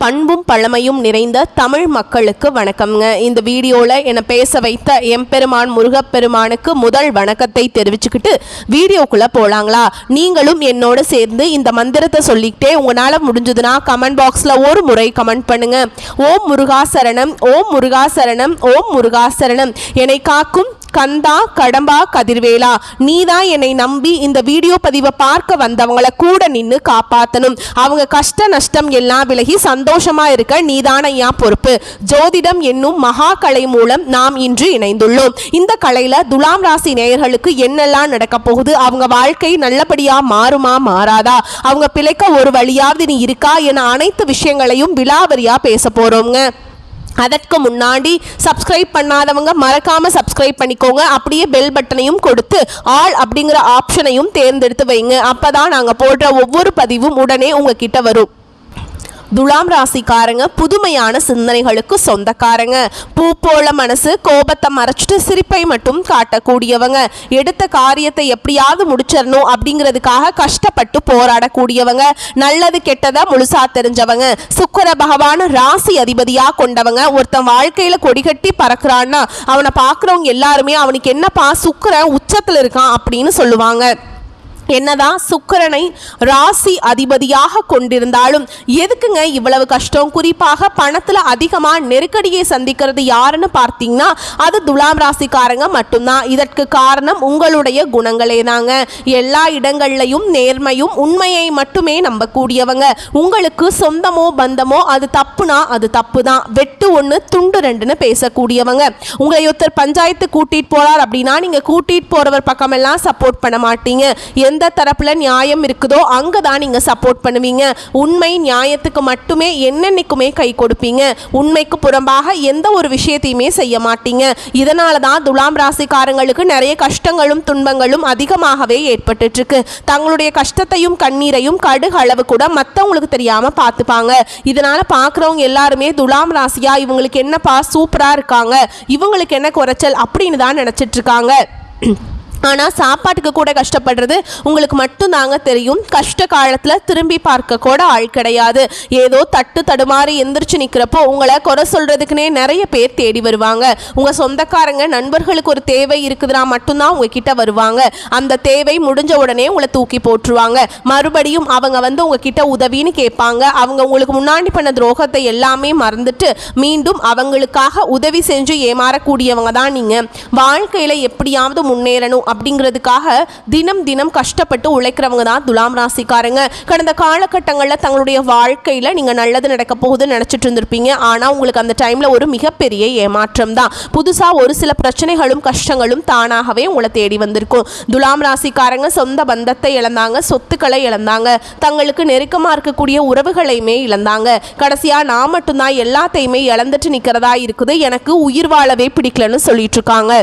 பண்பும் பழமையும் நிறைந்த தமிழ் மக்களுக்கு வணக்கம்ங்க. இந்த வீடியோவில் என்னை பேச வைத்த எம்பெருமான் முருகப்பெருமானுக்கு முதல் வணக்கத்தை தெரிவிச்சுக்கிட்டு வீடியோக்குள்ளே போகலாங்களா? நீங்களும் என்னோட சேர்ந்து இந்த மந்திரத்தை சொல்லிக்கிட்டே உங்களால் முடிஞ்சதுன்னா கமெண்ட் பாக்ஸில் ஒரு முறை கமெண்ட் பண்ணுங்க. ஓம் முருகா சரணம், ஓம் முருகா சரணம், ஓம் முருகா சரணம். என்னை காக்கும் கந்தா கடம்பா கதிர்வேலா, நீதான் என்னை நம்பி இந்த வீடியோ பதிவை பார்க்க வந்தவங்களை கூட நின்று காப்பாற்றணும். அவங்க கஷ்ட நஷ்டம் எல்லாம் விலகி சந்தோஷமா இருக்க நீதான ஐயா பொறுப்பு. ஜோதிடம் என்னும் மகா கலை மூலம் நாம் இன்று இணைந்துள்ளோம். இந்த கலையில துலாம் ராசி நேயர்களுக்கு என்னெல்லாம் நடக்க போகுது, அவங்க வாழ்க்கை நல்லபடியா மாறுமா மாறாதா, அவங்க பிழைக்க ஒரு வழியாவது நீ இருக்கா என அனைத்து விஷயங்களையும் விலாவரியா பேச போறோங்க. அதற்கு முன்னாடி சப்ஸ்கிரைப் பண்ணாதவங்க மறக்காம சப்ஸ்கிரைப் பண்ணிக்கோங்க. அப்படியே பெல் பட்டனையும் கொடுத்து ஆல் அப்படிங்கிற ஆப்ஷனையும் தேர்ந்தெடுத்து வைங்க. அப்பதான் நாங்க போடுற ஒவ்வொரு பதிவும் உடனே உங்ககிட்ட வரும். துலாம் ராசிக்காரங்க புதுமையான சிந்தனைகளுக்கு சொந்தக்காரங்க. பூ போல மனசு, கோபத்தை மறைச்சிட்டு சிரிப்பை மட்டும் காட்டக்கூடியவங்க. எடுத்த காரியத்தை எப்படியாவது முடிச்சிடணும் அப்படிங்கிறதுக்காக கஷ்டப்பட்டு போராடக்கூடியவங்க. நல்லது கெட்டதா முழுசா தெரிஞ்சவங்க. சுக்கிர பகவான் ராசி அதிபதியா கொண்டவங்க. ஒருத்தன் வாழ்க்கையில கொடிகட்டி பறக்குறான்னா அவனை பார்க்குறவங்க எல்லாருமே அவனுக்கு என்னப்பா சுக்கிரன் உச்சத்தில் இருக்கான் அப்படின்னு சொல்லுவாங்க. என்னதான் சுக்கிரனை ராசி அதிபதியாக கொண்டிருந்தாலும் எதுக்குங்க இவ்வளவு கஷ்டம்? குறிப்பாக பணத்தில் அதிகமாக நெருக்கடியை சந்திக்கிறது யாருன்னு பார்த்தீங்கன்னா அது துலாம் ராசிக்காரங்க மட்டும்தான். இதற்கு காரணம் உங்களுடைய குணங்களே தாங்க. எல்லா இடங்கள்லையும் நேர்மையும் உண்மையை மட்டுமே நம்பக்கூடியவங்க. உங்களுக்கு சொந்தமோ பந்தமோ அது தப்புனா அது தப்பு தான். வெட்டு ஒன்று துண்டு ரெண்டுன்னு பேசக்கூடியவங்க. உங்களை ஒருத்தர் பஞ்சாயத்து கூட்டிட்டு போறார் அப்படின்னா நீங்க கூட்டிட்டு போறவர் பக்கமெல்லாம் சப்போர்ட் பண்ண மாட்டீங்க. எந்த தரப்புல நியாயம் இருக்குதோ அங்கதான் நீங்க சப்போர்ட் பண்ணுவீங்க. உண்மை நியாயத்துக்கு மட்டுமே என்னென்னைக்குமே கை கொடுப்பீங்க. உண்மைக்கு புறம்பாக எந்த ஒரு விஷயத்தையுமே செய்ய மாட்டீங்க. இதனாலதான் துலாம் ராசிக்காரங்களுக்கு நிறைய கஷ்டங்களும் துன்பங்களும் அதிகமாகவே ஏற்பட்டு இருக்கு. தங்களுடைய கஷ்டத்தையும் கண்ணீரையும் கடுகு அளவு கூட மற்றவங்களுக்கு தெரியாம பார்த்துப்பாங்க. இதனால பார்க்குறவங்க எல்லாருமே துலாம் ராசியா இவங்களுக்கு என்னப்பா சூப்பரா இருக்காங்க, இவங்களுக்கு என்ன குறைச்சல் அப்படின்னு தான் நினைச்சிட்டு இருக்காங்க. ஆனால் சாப்பாட்டுக்கு கூட கஷ்டப்படுறது உங்களுக்கு மட்டும் தாங்க தெரியும். கஷ்ட காலத்தில் திரும்பி பார்க்க கூட ஆள் கிடையாது. ஏதோ தட்டு தடுமாறி எந்திரிச்சு நிற்கிறப்போ உங்களை குறை சொல்கிறதுக்குனே நிறைய பேர் தேடி வருவாங்க. உங்கள் சொந்தக்காரங்க நண்பர்களுக்கு ஒரு தேவை இருக்குதுன்னா மட்டும்தான் உங்ககிட்ட வருவாங்க. அந்த தேவை முடிஞ்ச உடனே உங்களை தூக்கி போட்டுருவாங்க. மறுபடியும் அவங்க வந்து உங்ககிட்ட உதவின்னு கேட்பாங்க. அவங்க உங்களுக்கு முன்னாடி பண்ண துரோகத்தை எல்லாமே மறந்துட்டு மீண்டும் அவங்களுக்காக உதவி செஞ்சு ஏமாறக்கூடியவங்க தான் நீங்கள். வாழ்க்கையில் எப்படியாவது முன்னேறணும் அப்படிங்கிறதுக்காக தினம் தினம் கஷ்டப்பட்டு உழைக்கிறவங்க தான் துலாம் ராசிக்காரங்க. கடந்த காலகட்டங்களில் தங்களுடைய வாழ்க்கையில் நீங்கள் நல்லது நடக்க போகுதுன்னு நினச்சிட்டு இருந்திருப்பீங்க. ஆனால் உங்களுக்கு அந்த டைமில் ஒரு மிகப்பெரிய ஏமாற்றம் தான். புதுசாக ஒரு சில பிரச்சனைகளும் கஷ்டங்களும் தானாகவே உங்களை தேடி வந்திருக்கும். துலாம் ராசிக்காரங்க சொந்த பந்தத்தை இழந்தாங்க, சொத்துக்களை இழந்தாங்க, தங்களுக்கு நெருக்கமாக இருக்கக்கூடிய உறவுகளையுமே இழந்தாங்க. கடைசியாக நான் மட்டும்தான் எல்லாத்தையுமே இழந்துட்டு நிற்கிறதா இருக்குது, எனக்கு உயிர் வாழவே பிடிக்கலன்னு சொல்லிட்டு இருக்காங்க.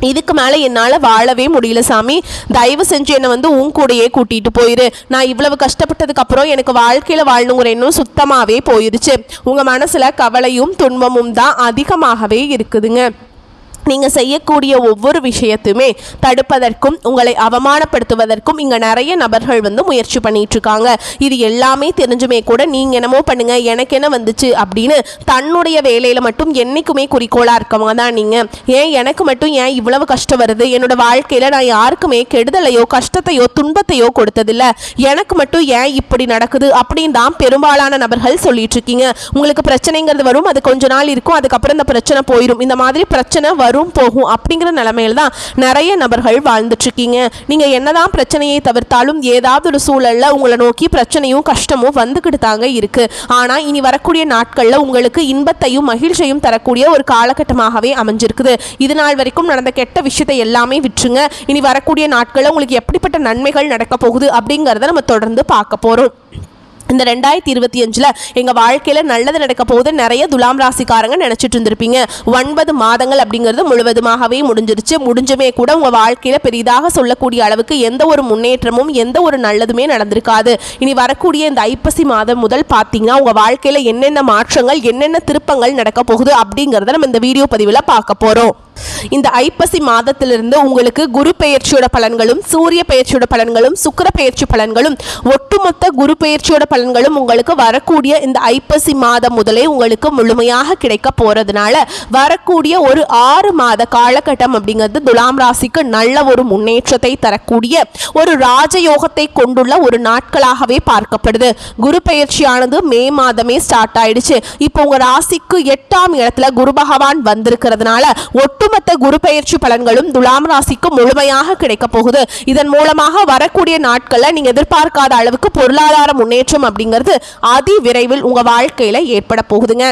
இதுக்கு மேலே என்னால் வாழவே முடியல சாமி, தயவு செஞ்சு என்னை வந்து உன் கூடையே கூட்டிகிட்டு போயிரு. நான் இவ்வளவு கஷ்டப்பட்டதுக்கு அப்புறம் எனக்கு வாழ்க்கையில் வாழணுங்கிற எண்ணம் சுத்தமாகவே போயிடுச்சு. உங்கள் மனசில் கவலையும் துன்பமும் தான் அதிகமாகவே இருக்குதுங்க. நீங்கள் செய்யக்கூடிய ஒவ்வொரு விஷயத்தையுமே தடுப்பதற்கும் உங்களை அவமானப்படுத்துவதற்கும் இங்கே நிறைய நபர்கள் வந்து முயற்சி பண்ணிட்டு இருக்காங்க. இது எல்லாமே தெரிஞ்சுமே கூட நீங்கள் என்னமோ பண்ணுங்க எனக்கு என்ன வந்துச்சு அப்படின்னு தன்னுடைய வேலையில் மட்டும் என்றைக்குமே குறிக்கோளாக இருக்கவங்க தான் நீங்கள். ஏன் எனக்கு மட்டும் ஏன் இவ்வளவு கஷ்டம் வருது, என்னோட வாழ்க்கையில் நான் யாருக்குமே கெடுதலையோ கஷ்டத்தையோ துன்பத்தையோ கொடுத்ததில்லை, எனக்கு மட்டும் ஏன் இப்படி நடக்குது அப்படின்னு தான் பெரும்பாலான நபர்கள் சொல்லிட்டு இருக்கீங்க. உங்களுக்கு பிரச்சனைங்கிறது வரும், அது கொஞ்ச நாள் இருக்கும், அதுக்கப்புறம் இந்த பிரச்சனை போயிடும். இந்த மாதிரி பிரச்சனை வரும் போகும் அப்படிங்கிற நிலைமையில தான் நிறைய நபர்கள் வாழ்ந்துட்டு இருக்கீங்க. நீங்க என்னதான் பிரச்சனையை தவிர்த்தாலும் ஏதாவது ஒரு சூழல்ல உங்களை நோக்கி பிரச்சனையும் கஷ்டமும் வந்துகிட்டு தாங்க இருக்கு. ஆனா இனி வரக்கூடிய நாட்கள்ல உங்களுக்கு இன்பத்தையும் மகிழ்ச்சியும் தரக்கூடிய ஒரு காலகட்டமாகவே அமைஞ்சிருக்குது. இது நாள் வரைக்கும் நடந்த கெட்ட விஷயத்தை எல்லாமே விட்டுருங்க. இனி வரக்கூடிய நாட்கள்ல உங்களுக்கு எப்படிப்பட்ட நன்மைகள் நடக்க போகுது அப்படிங்கறத நம்ம தொடர்ந்து பார்க்க போறோம். இந்த 2025 எங்கள் வாழ்க்கையில் நல்லது நடக்க போகுது நிறைய துலாம் ராசிக்காரங்க நினச்சிட்டு இருந்திருப்பீங்க. 9 மாதங்கள் அப்படிங்கிறது முழுவதுமாகவே முடிஞ்சுமே கூட உங்கள் வாழ்க்கையில் பெரிதாக சொல்லக்கூடிய அளவுக்கு எந்த ஒரு முன்னேற்றமும் எந்த ஒரு நல்லதுமே நடந்திருக்காது. இனி வரக்கூடிய இந்த ஐப்பசி மாதம் முதல் பார்த்தீங்கன்னா உங்கள் வாழ்க்கையில் என்னென்ன மாற்றங்கள் என்னென்ன திருப்பங்கள் நடக்க போகுது அப்படிங்கிறத நம்ம இந்த வீடியோ பதிவில் பார்க்க போகிறோம். இந்த ஐப்பசி மாதத்திலிருந்து உங்களுக்கு குரு பெயர்ச்சியோட பலன்களும் சூரிய பெயர்ச்சியோட பலன்களும் சுக்கிர பெயர்ச்சி பலன்களும் ஒட்டுமொத்த குரு பெயர்ச்சியோட பலன்களும் உங்களுக்கு வரக்கூடிய இந்த ஐப்பசி மாதம் முதலே உங்களுக்கு முழுமையாக கிடைக்க போறதுனால வரக்கூடிய ஒரு 6 மாத காலகட்டம் அப்படிங்கிறது துலாம் ராசிக்கு நல்ல ஒரு முன்னேற்றத்தை தரக்கூடிய ஒரு ராஜயோகத்தை கொண்டுள்ள ஒரு நாட்களாகவே பார்க்கப்படுது. குரு பெயர்ச்சியானது மே மாதமே ஸ்டார்ட் ஆயிடுச்சு. இப்போ உங்க ராசிக்கு 8ஆம் இடத்துல குரு பகவான் வந்திருக்கிறதுனால ஒட்டுமொத்த குரு பெயர்ச்சி பலன்களும் துலாம் ராசிக்கு முழுமையாக கிடைக்க போகுது. இதன் மூலமாக வரக்கூடிய நாட்கள்ல நீங்க எதிர்பார்க்காத அளவுக்கு பொருளாதார முன்னேற்றம் அப்படிங்கிறது அதி விரைவில் உங்க வாழ்க்கையில ஏற்பட போகுதுங்க.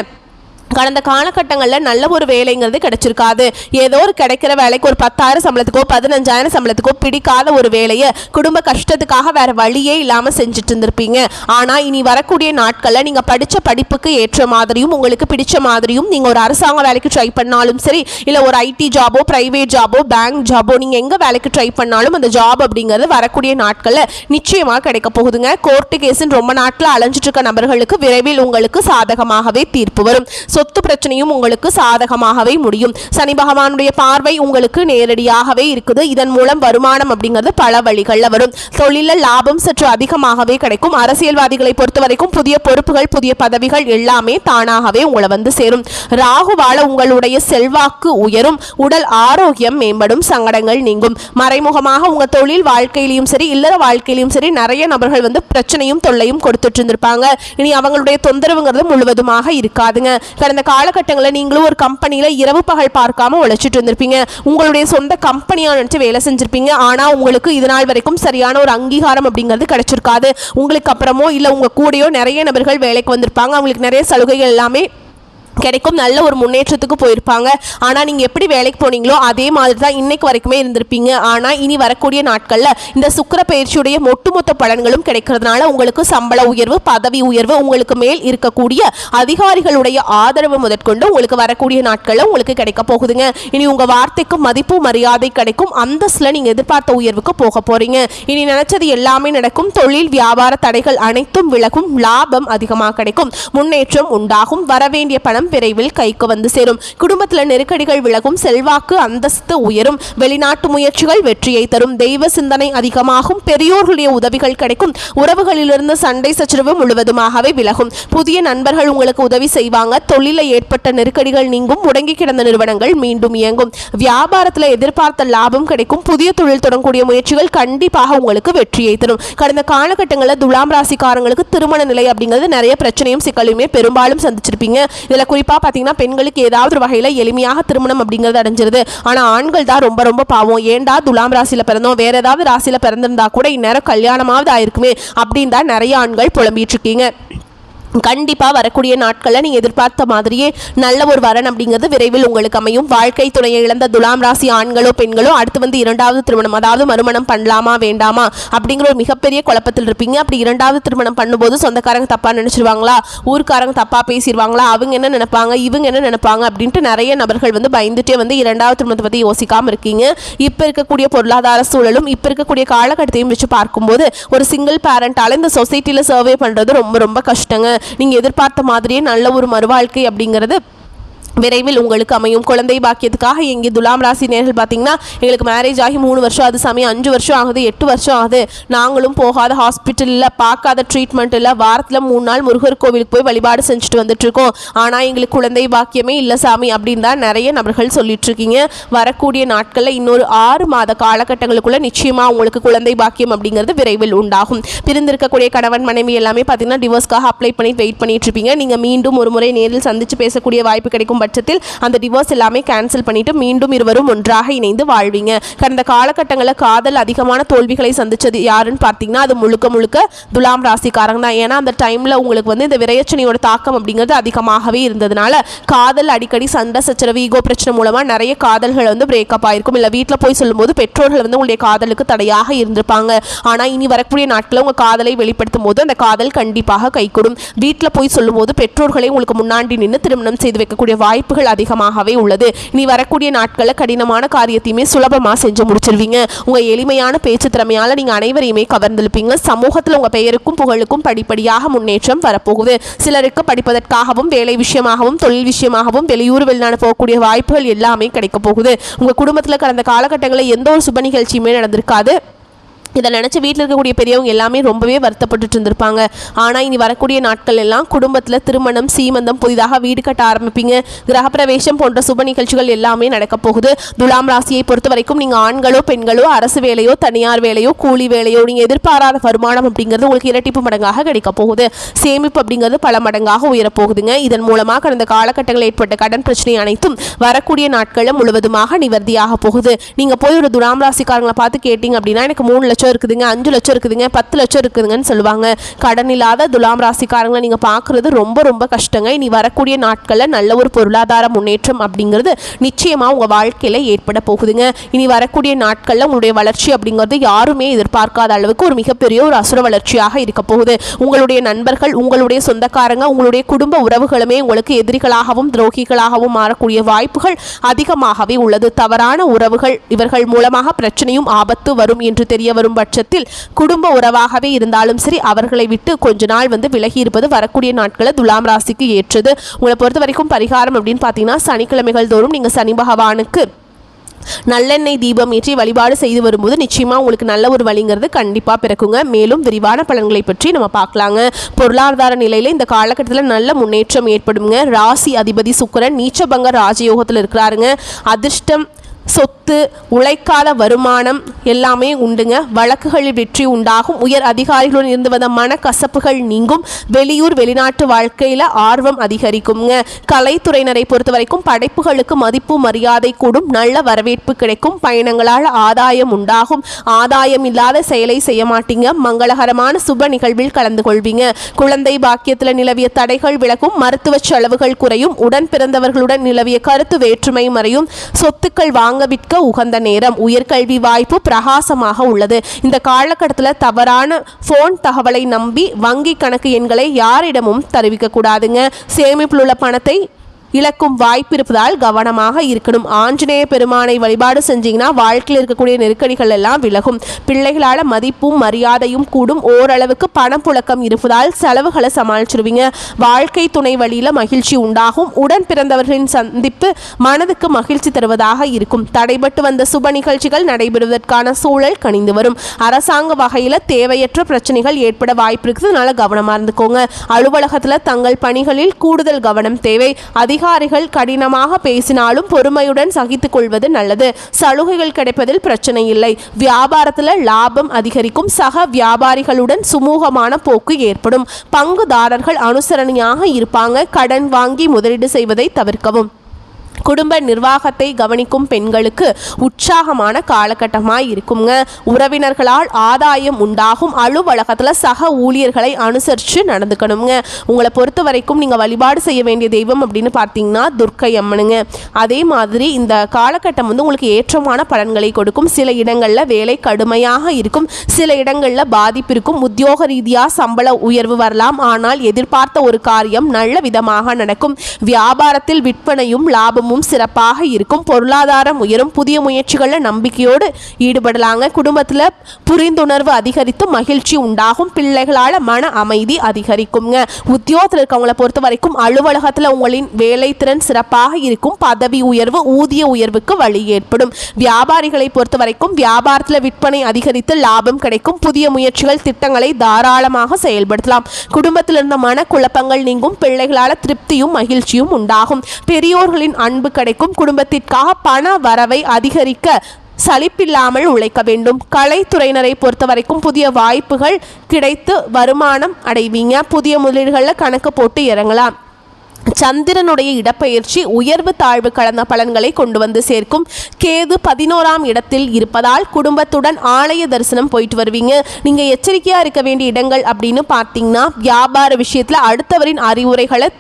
கடந்த காலகட்டங்களில் நல்ல ஒரு வேலைங்கிறது கிடைச்சிருக்காது. ஏதோ ஒரு கிடைக்கிற வேலைக்கு ஒரு 10,000 சம்பளத்துக்கோ 15,000 சம்பளத்துக்கோ பிடிக்காத ஒரு வேலையை குடும்ப கஷ்டத்துக்காக வேற வழியே இல்லாமல் செஞ்சுட்டு இருந்திருப்பீங்க. ஆனால் இனி வரக்கூடிய நாட்களில் நீங்கள் படித்த படிப்புக்கு ஏற்ற மாதிரியும் உங்களுக்கு பிடிச்ச மாதிரியும் நீங்கள் ஒரு அரசாங்க வேலைக்கு ட்ரை பண்ணாலும் சரி, இல்லை ஒரு ஐடி ஜாபோ பிரைவேட் ஜாபோ பேங்க் ஜாபோ நீங்கள் எங்கே வேலைக்கு ட்ரை பண்ணாலும் அந்த ஜாப் அப்படிங்கிறது வரக்கூடிய நாட்களில் நிச்சயமாக கிடைக்க போகுதுங்க. கோர்ட்டு கேஸுன்னு ரொம்ப நாட்கள் அலைஞ்சிட்டு இருக்க நபர்களுக்கு விரைவில் உங்களுக்கு சாதகமாகவே தீர்ப்பு வரும். சொத்து பிரச்சனையும் உங்களுக்கு சாதகமாகவே முடியும். சனி பகவானுடைய பார்வை உங்களுக்கு நேரடியாகவே இருக்குது. இதன் மூலம் வருமானம் அப்படிங்கிறது பல வழிகளில் வரும். தொழிலில் லாபம் சற்று அதிகமாகவே கிடைக்கும். அரசியல்வாதிகளை பொறுத்த வரைக்கும் புதிய பொறுப்புகள் புதிய பதவிகள் எல்லாமே தானாகவே உங்களை வந்து சேரும். ராகுவால உங்களுடைய செல்வாக்கு உயரும். உடல் ஆரோக்கியம் மேம்படும். சங்கடங்கள் நீங்கும். மறைமுகமாக உங்க தொழில் வாழ்க்கையிலும் சரி இல்லற வாழ்க்கையிலும் சரி நிறைய நபர்கள் வந்து பிரச்சனையும் தொல்லையும் கொடுத்துட்டு இருந்திருப்பாங்க. இனி அவங்களுடைய தொந்தரவுங்கிறது முழுவதுமாக இருக்காதுங்க. கடந்த காலகட்டங்களில் நீங்களும் ஒரு கம்பெனியில் இரவு பகல் பார்க்காம உழைச்சிட்டு இருந்திருப்பீங்க. உங்களுடைய சொந்த கம்பெனியாக நினச்சி வேலை செஞ்சிருப்பீங்க. ஆனால் உங்களுக்கு இது நாள் வரைக்கும் சரியான ஒரு அங்கீகாரம் அப்படிங்கிறது கிடைச்சிருக்காது. உங்களுக்கு அப்புறமோ இல்லை உங்கள் கூடயோ நிறைய நபர்கள் வேலைக்கு வந்திருப்பாங்க. அவங்களுக்கு நிறைய சலுகைகள் எல்லாமே கிடைக்கும். நல்ல ஒரு முன்னேற்றத்துக்கு போயிருப்பாங்க. ஆனால் நீங்கள் எப்படி வேலைக்கு போனீங்களோ அதே மாதிரி தான் இன்னைக்கு வரைக்குமே இருந்திருப்பீங்க. ஆனால் இனி வரக்கூடிய நாட்களில் இந்த சுக்கிர பயிற்சியுடைய ஒட்டுமொத்த பலன்களும் கிடைக்கிறதுனால உங்களுக்கு சம்பள உயர்வு பதவி உயர்வு உங்களுக்கு மேல் இருக்கக்கூடிய அதிகாரிகளுடைய ஆதரவு முதற்கொண்டு உங்களுக்கு வரக்கூடிய நாட்களில் உங்களுக்கு கிடைக்க போகுதுங்க. இனி உங்கள் வார்த்தைக்கு மதிப்பு மரியாதை கிடைக்கும். அந்தஸ்தில் நீங்கள் எதிர்பார்த்த உயர்வுக்கு போக போறீங்க. இனி நினைச்சது எல்லாமே நடக்கும். தொழில் வியாபார தடைகள் அனைத்தும் விலகும். லாபம் அதிகமாக கிடைக்கும். முன்னேற்றம் உண்டாகும். வரவேண்டிய பணம் விரைவில் கைக்கு வந்து சேரும். குடும்பத்தில் நெருக்கடிகள் விலகும். செல்வாக்கு அந்தஸ்து உயரும். வெளிநாட்டு முயற்சிகள் வெற்றியை தரும். தெய்வ சிந்தனை அதிகமாகும். பெரியோர்களுடைய உதவிகள் கிடைக்கும். உறவுகளிலிருந்து சண்டை சச்சரவு முழுவதுமாகவே விலகும். புதிய நண்பர்கள் உங்களுக்கு உதவி செய்வாங்க. தொழிலில் ஏற்பட்ட நெருக்கடிகள் நீங்கும். முடங்கி கிடந்த நிறுவனங்கள் மீண்டும் இயங்கும். வியாபாரத்தில் எதிர்பார்த்த லாபம் கிடைக்கும். புதிய தொழில் தொடங்கக்கூடிய முயற்சிகள் கண்டிப்பாக உங்களுக்கு வெற்றியை தரும். கடந்த காலகட்டங்களில் துலாம் ராசிக்காரங்களுக்கு திருமண நிலை அப்படிங்கிறது நிறைய பிரச்சனையும் சிக்கலுமே பெரும்பாலும் சந்திச்சிருப்பீங்க. இதில் குறிப்பாக பார்த்தீங்கன்னா பெண்களுக்கு ஏதாவது ஒரு வகையில் எளிமையாக திருமணம் அப்படிங்கிறது அடைஞ்சிருது. ஆனால் ஆண்கள் தான் ரொம்ப ரொம்ப பாவம். ஏண்டா துலாம் ராசியில் பிறந்தோம், வேற ஏதாவது ராசியில் பிறந்திருந்தா கூட இந்நேரம் கல்யாணமாவது ஆயிருக்குமே அப்படின்னு தான் நிறைய ஆண்கள் புலம்பிட்டு இருக்கீங்க. கண்டிப்பாக வரக்கூடிய நாட்களில் நீங்கள் எதிர்பார்த்த மாதிரியே நல்ல ஒரு வரன் அப்படிங்கிறது விரைவில் உங்களுக்கு அமையும். வாழ்க்கை துணையை இழந்த துலாம் ராசி ஆண்களோ பெண்களோ அடுத்து வந்து 2வது திருமணம் அதாவது மறுமணம் பண்ணலாமா வேண்டாமா அப்படிங்கிற ஒரு மிகப்பெரிய குழப்பத்தில் இருப்பீங்க. அப்படி 2வது திருமணம் பண்ணும்போது சொந்தக்காரங்க தப்பாக நினச்சிருவாங்களா, ஊருக்காரங்க தப்பாக பேசிடுவாங்களா, அவங்க என்ன நினைப்பாங்க இவங்க என்ன நினைப்பாங்க அப்படின்ட்டு நிறைய நபர்கள் வந்து பயந்துட்டே வந்து 2வது திருமணத்தை பற்றி யோசிக்காமல் இருக்கீங்க. இப்போ இருக்கக்கூடிய பொருளாதார சூழலும் இப்போ இருக்கக்கூடிய காலகட்டத்தையும் வச்சு பார்க்கும்போது ஒரு சிங்கிள் பேரண்டால் இந்த சொசைட்டியில் சர்வே பண்ணுறது ரொம்ப ரொம்ப கஷ்டங்க. நீங்கள் எதிர்பார்த்த மாதிரியே நல்ல ஒரு மறுவாழ்க்கை அப்படிங்கிறது விரைவில் உங்களுக்கு அமையும். குழந்தை பாக்கியத்துக்காக எங்கே துலாம் ராசி நேர்கள் பார்த்தீங்கன்னா எங்களுக்கு மேரேஜ் ஆகி 3 வருஷம் ஆகுது சாமி, 5 வருஷம் ஆகுது, 8 வருஷம் ஆகுது, நாங்களும் போகாத ஹாஸ்பிட்டலில் பார்க்காத ட்ரீட்மெண்ட் இல்லை, வாரத்தில் 3 நாள் முருகர் கோவிலுக்கு போய் வழிபாடு செஞ்சுட்டு வந்துட்டுருக்கோம், ஆனால் எங்களுக்கு குழந்தை பாக்கியமே இல்லை சாமி அப்படின்னு தான் நிறைய நபர்கள் சொல்லிட்டு இருக்கீங்க. வரக்கூடிய நாட்களில் இன்னொரு 6 மாத காலகட்டங்களுக்குள்ள நிச்சயமாக உங்களுக்கு குழந்தை பாக்கியம் அப்படிங்கிறது விரைவில் உண்டாகும். பிரிந்திருக்கக்கூடிய கணவன் மனைவி எல்லாமே பார்த்தீங்கன்னா டிவோர்ஸ்க்காக அப்ளை பண்ணி வெயிட் பண்ணிட்டு இருப்பீங்க. நீங்கள் மீண்டும் ஒரு முறை நேரில் சந்தித்து பேசக்கூடிய வாய்ப்பு கிடைக்கும் பட்சத்தில் அந்த டிவோர்ஸ் எல்லாமே கேன்சல் பண்ணிட்டு மீண்டும் இருவரும் ஒன்றாக இணைந்து வாழ்வீங்க. கடந்த காலகட்டங்களில் காதல் அதிகமான தோல்விகளை சந்திச்சது யாருன்னு பார்த்தீங்கன்னா அது முழுக்க முழுக்க துலாம் ராசிக்காரங்க தான். ஏன்னா அந்த டைமில் உங்களுக்கு வந்து இந்த விரையச்சனையோட தாக்கம் அப்படிங்கிறது அதிகமாகவே இருந்ததுனால காதல் அடிக்கடி சண்டை சச்சரவு ஈகோ பிரச்சனை மூலமாக நிறைய காதல்கள் வந்து பிரேக்கப் ஆயிருக்கும். இல்லை வீட்டில் போய் சொல்லும்போது பெற்றோர்கள் வந்து உங்களுடைய காதலுக்கு தடையாக இருந்திருப்பாங்க. ஆனால் இனி வரக்கூடிய நாட்களில் உங்கள் காதலை வெளிப்படுத்தும் போது அந்த காதல் கண்டிப்பாக கைகூடும். வீட்டில் போய் சொல்லும்போது பெற்றோர்களை உங்களுக்கு முன்னாடி நின்று திருமணம் செய்து வைக்கக்கூடிய வாய்ப்புகள் அதிகமாகவே உள்ளது. இனி வரக்கூடிய நாட்களில் கடினமான காரியத்தையுமே சுலபமாக செஞ்சு முடிச்சிருவீங்க. உங்கள் எளிமையான பேச்சு திறமையால் நீங்கள் அனைவரையுமே கவர்ந்திருப்பீங்க. சமூகத்தில் உங்கள் பெயருக்கும் புகழுக்கும் படிப்படியாக முன்னேற்றம் வரப்போகுது. சிலருக்கு படிப்பதற்காகவும் வேலை விஷயமாகவும் தொழில் விஷயமாகவும் வெளியூர் வெளிநாடு போகக்கூடிய வாய்ப்புகள் எல்லாமே கிடைக்க போகுது. உங்கள் குடும்பத்தில் கடந்த காலகட்டங்களில் எந்த ஒரு சுப நிகழ்ச்சியுமே நடந்திருக்காது. இதை நினச்சி வீட்டில் இருக்கக்கூடிய பெரியவங்க எல்லாமே ரொம்பவே வருத்தப்பட்டு இருந்திருப்பாங்க. ஆனால் இனி வரக்கூடிய நாட்கள் எல்லாம் குடும்பத்தில் திருமணம், சீமந்தம், புதிதாக வீடு கட்ட ஆரம்பிப்பீங்க. கிரகப்பிரவேசம் போன்ற சுப நிகழ்ச்சிகள் எல்லாமே நடக்க போகுது. துலாம் ராசியை பொறுத்த வரைக்கும் நீங்கள் ஆண்களோ பெண்களோ அரசு வேலையோ தனியார் வேலையோ கூலி வேலையோ நீங்கள் எதிர்பாராத வருமானம் அப்படிங்கிறது உங்களுக்கு இரட்டிப்பு மடங்காக கிடைக்க போகுது. சேமிப்பு அப்படிங்கிறது பல மடங்காக உயரப்போகுதுங்க. இதன் மூலமாக கடந்த காலகட்டங்களில் ஏற்பட்ட கடன் பிரச்சனை அனைத்தும் வரக்கூடிய நாட்களில் முழுவதுமாக நிவர்த்தியாக போகுது. நீங்கள் போய் ஒரு துலாம் ராசிக்காரங்களை பார்த்து கேட்டீங்க அப்படின்னா எனக்கு 3 லட்சம் இருக்குதுங்க, 5 லட்சம் இருக்குதுங்க, 10 லட்சம் இருக்குதுங்கன்னு சொல்லுவாங்க. கடன் இல்லாத துலாம் ராசிக்காரங்களை நீங்க பார்க்கறது ரொம்ப ரொம்ப கஷ்டங்க. இனி வரக்கூடிய நாட்களில் நல்ல ஒரு பொருளாதார முன்னேற்றம் அப்படிங்கிறது நிச்சயமா உங்க வாழ்க்கையில ஏற்பட போகுதுங்க. இனி வரக்கூடிய நாட்களில் உங்களுடைய வளர்ச்சி அப்படிங்கிறது யாருமே எதிர்பார்க்காத அளவுக்கு ஒரு மிகப்பெரிய ஒரு அசுர வளர்ச்சியாக இருக்க போகுது. உங்களுடைய நண்பர்கள், உங்களுடைய சொந்தக்காரங்க, உங்களுடைய குடும்ப உறவுகளுமே உங்களுக்கு எதிரிகளாகவும் துரோகிகளாகவும் மாறக்கூடிய வாய்ப்புகள் அதிகமாகவே உள்ளது. தவறான உறவுகள் இவர்கள் மூலமாக பிரச்சனையும் ஆபத்து வரும் என்று தெரிய வரும் பட்சத்தில் குடும்ப உறவாகவே இருந்தாலும் சரி அவர்களை விட்டு கொஞ்ச நாள் விலகி இருப்பது வரக்கூடிய நாட்களில் துலாம் ராசிக்கு ஏற்றது. உங்களை பொறுத்த வரைக்கும் பரிகாரம் அப்படின்னு பார்த்தீங்கன்னா சனிக்கிழமைகள் தோறும் நீங்கள் சனி பகவானுக்கு நல்லெண்ணெய் தீபம் ஏற்றி வழிபாடு செய்து வரும்போது நிச்சயமா உங்களுக்கு நல்ல ஒரு வழிங்கிறது கண்டிப்பா பிறக்குங்க. மேலும் விரிவான பலன்களை பற்றி நம்ம பார்க்கலாங்க. பொருளாதார நிலையில இந்த காலகட்டத்தில் நல்ல முன்னேற்றம் ஏற்படுங்க. ராசி அதிபதி சுக்கிரன் நீச்சபங்க ராஜயோகத்தில் இருக்கிறாருங்க. அதிர்ஷ்டம், சொத்து, உழைக்காத வருமானம் எல்லாமே உண்டுங்க. வழக்குகளில் வெற்றி உண்டாகும். உயர் அதிகாரிகளுடன் இருந்து வந்த மனக்கசப்புகள் நீங்கும். வெளியூர் வெளிநாட்டு வாழ்க்கையில் ஆர்வம் அதிகரிக்குங்க. கலைத்துறையினரை பொறுத்த வரைக்கும் படைப்புகளுக்கு மதிப்பு மரியாதை கூடும். நல்ல வரவேற்பு கிடைக்கும். பயணங்களால் ஆதாயம் உண்டாகும். ஆதாயம் இல்லாத செயலை செய்ய மாட்டீங்க. மங்களகரமான சுப நிகழ்வில் கலந்து கொள்வீங்க. குழந்தை பாக்கியத்தில் நிலவிய தடைகள் விலகும். மருத்துவ செலவுகள் குறையும். உடன் பிறந்தவர்களுடன் நிலவிய கருத்து வேற்றுமை மறையும். சொத்துக்கள் வாங்க விற்க உகந்த நேரம். உயர்கல்வி வாய்ப்பு பிரகாசமாக உள்ளது. இந்த காலகட்டத்தில் தவறான போன் தகவலை நம்பி வங்கி கணக்கு எண்களை யாரிடமும் தெரிவிக்க கூடாதுங்க. சேமிப்பில் உள்ள பணத்தை இழக்கும் வாய்ப்பு இருப்பதால் கவனமாக இருக்கணும். ஆஞ்சநேய பெருமானை வழிபாடு செஞ்சீங்கன்னா வாழ்க்கையில் இருக்கக்கூடிய நெருக்கடிகள் எல்லாம் விலகும். பிள்ளைகளால் மதிப்பும் மரியாதையும் கூடும். ஓரளவுக்கு பணப்புழக்கம் இருப்பதால் செலவுகளை சமாளிச்சிருவீங்க. வாழ்க்கை துணை வழியில் மகிழ்ச்சி உண்டாகும். உடன் பிறந்தவர்களின் சந்திப்பு மனதுக்கு மகிழ்ச்சி தருவதாக இருக்கும். தடைபட்டு வந்த சுப நிகழ்ச்சிகள் நடைபெறுவதற்கான சூழல் கனிந்து வரும். அரசாங்க வகையில் தேவையற்ற பிரச்சனைகள் ஏற்பட வாய்ப்பு இருக்குது. அதனால கவனமாக இருந்துக்கோங்க. அலுவலகத்தில் தங்கள் பணிகளில் கூடுதல் கவனம் தேவை. அதிகாரிகள் கடினமாக பேசினாலும் பொறுமையுடன் சகித்துக் கொள்வது நல்லது. சலுகைகள் கிடைப்பதில் பிரச்சனை இல்லை. வியாபாரத்தில் லாபம் அதிகரிக்கும். சக வியாபாரிகளுடன் சுமூகமான போக்கு ஏற்படும். பங்குதாரர்கள் அனுசரணையாக இருப்பாங்க. கடன் வாங்கி முதலீடு செய்வதை தவிர்க்கவும். குடும்ப நிர்வாகத்தை கவனிக்கும் பெண்களுக்கு உற்சாகமான காலகட்டமாய் இருக்குங்க. உறவினர்களால் ஆதாயம் உண்டாகும். அலுவலகத்தில் சக ஊழியர்களை அனுசரித்து நடந்துக்கணுங்க. உங்களை பொறுத்த வரைக்கும் நீங்கள் வழிபாடு செய்ய வேண்டிய தெய்வம் அப்படின்னு பார்த்தீங்கன்னா துர்க்கை அம்மனுங்க. அதே மாதிரி இந்த காலகட்டம் உங்களுக்கு ஏற்றமான பலன்களை கொடுக்கும். சில இடங்களில் வேலை கடுமையாக இருக்கும். சில இடங்களில் பாதிப்பு இருக்கும். உத்தியோக ரீதியாக சம்பள உயர்வு வரலாம். ஆனால் எதிர்பார்த்த ஒரு காரியம் நல்ல விதமாக நடக்கும். வியாபாரத்தில் விற்பனையும் லாபமும் சிறப்பாக இருக்கும். பொருளாதாரம் உயரும். புதிய முயற்சிகளில் நம்பிக்கையோடு ஈடுபடலாங்க. குடும்பத்தில் புரிந்துணர்வு அதிகரித்து மகிழ்ச்சி உண்டாகும். பிள்ளைகளால் மன அமைதி அதிகரிக்குங்க. உத்தியோகத்தில் இருக்கவங்களை பொறுத்த வரைக்கும் அலுவலகத்தில் உங்களின் வேலை திறன் சிறப்பாக இருக்கும். பதவி உயர்வு, ஊதிய உயர்வுக்கு வழி ஏற்படும். வியாபாரிகளை பொறுத்த வரைக்கும் வியாபாரத்தில் விற்பனை அதிகரித்து லாபம் கிடைக்கும். புதிய முயற்சிகள், திட்டங்களை தாராளமாக செயல்படுத்தலாம். குடும்பத்தில் இருந்த மன குழப்பங்கள் நீங்கும். பிள்ளைகளால் திருப்தியும் மகிழ்ச்சியும் உண்டாகும். பெரியோர்களின் அன்பு கிடைக்கும். குடும்பத்திற்காக பண வரவை அதிகரிக்க சலிப்பில்லாமல் உழைக்க வேண்டும். கலைத்துறையினரை பொறுத்த வரைக்கும் புதிய வாய்ப்புகள் கிடைத்து வருமானம் அடைவீங்க. புதிய முதலீடுகளில் கணக்கு போட்டு இறங்கலாம். சந்திரனுடைய இடப்பெயர்ச்சி உயர்வு தாழ்வு கலந்த பலன்களை கொண்டு வந்து சேர்க்கும். கேது 11ஆம் இடத்தில் இருப்பதால் குடும்பத்துடன் ஆலய தரிசனம் போயிட்டு வருவீங்க. நீங்கள் எச்சரிக்கையாக இருக்க வேண்டிய இடங்கள் அப்படின்னு பார்த்தீங்கன்னா வியாபார விஷயத்தில் அடுத்தவரின் அறிவுரைகளை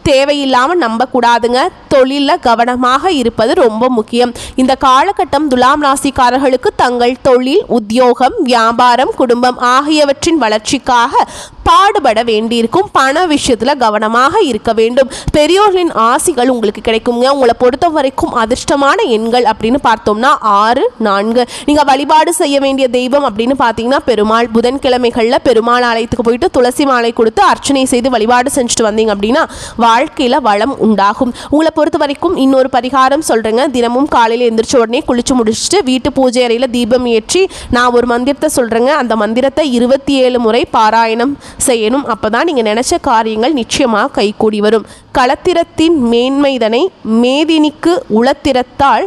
தேவையில்லாமல் நம்பக்கூடாதுங்க. தொழிலில் கவனமாக இருப்பது ரொம்ப முக்கியம். இந்த காலகட்டம் துலாம் ராசிக்காரர்களுக்கு தங்கள் தொழில், உத்தியோகம், வியாபாரம், குடும்பம் ஆகியவற்றின் வளர்ச்சிக்காக பாடுபட வேண்டியிருக்கும். பண விஷயத்துல கவனமாக இருக்க வேண்டும். பெரியோர்களின் ஆசிகள் உங்களுக்கு கிடைக்குங்க. உங்களை பொறுத்த வரைக்கும் அதிர்ஷ்டமான எண்கள் அப்படின்னு பார்த்தோம்னா 6, 4. நீங்க வழிபாடு செய்ய வேண்டிய தெய்வம் அப்படின்னு பார்த்தீங்கன்னா பெருமாள். புதன்கிழமைகளில் பெருமாள் ஆலயத்துக்கு போயிட்டு துளசி மாலை கொடுத்து அர்ச்சனை செய்து வழிபாடு செஞ்சுட்டு வந்தீங்க அப்படின்னா வாழ்க்கையில் வளம் உண்டாகும். உங்களை பொறுத்த வரைக்கும் இன்னொரு பரிகாரம் சொல்கிறேங்க. தினமும் காலையில் எந்திரிச்ச உடனே குளிச்சு முடிச்சுட்டு வீட்டு பூஜை அறையில் தீபம் ஏற்றி நான் ஒரு மந்திரத்தை சொல்கிறேங்க. அந்த மந்திரத்தை 27 முறை பாராயணம் செய்யணும். அப்போ தான் நீங்கள் நினச்ச காரியங்கள் நிச்சயமாக கைகூடி வரும். களத்திரத்தின் மேன்மைதனை மேதினிக்கு உளத்திரத்தால்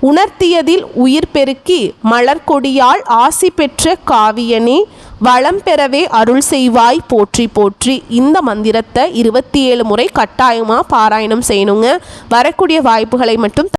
உணர்த்தியதில் உயிர் பெருக்கி மலர்கொடியால் ஆசி பெற்ற காவியனே வளம் பெறவே அருள் செய்வாய் போற்றி போற்றி. இந்த மந்திரத்தை 27 முறை கட்டாயமாக பாராயணம் செய்யணுங்க. வரக்கூடிய வாய்ப்புகளை மட்டும்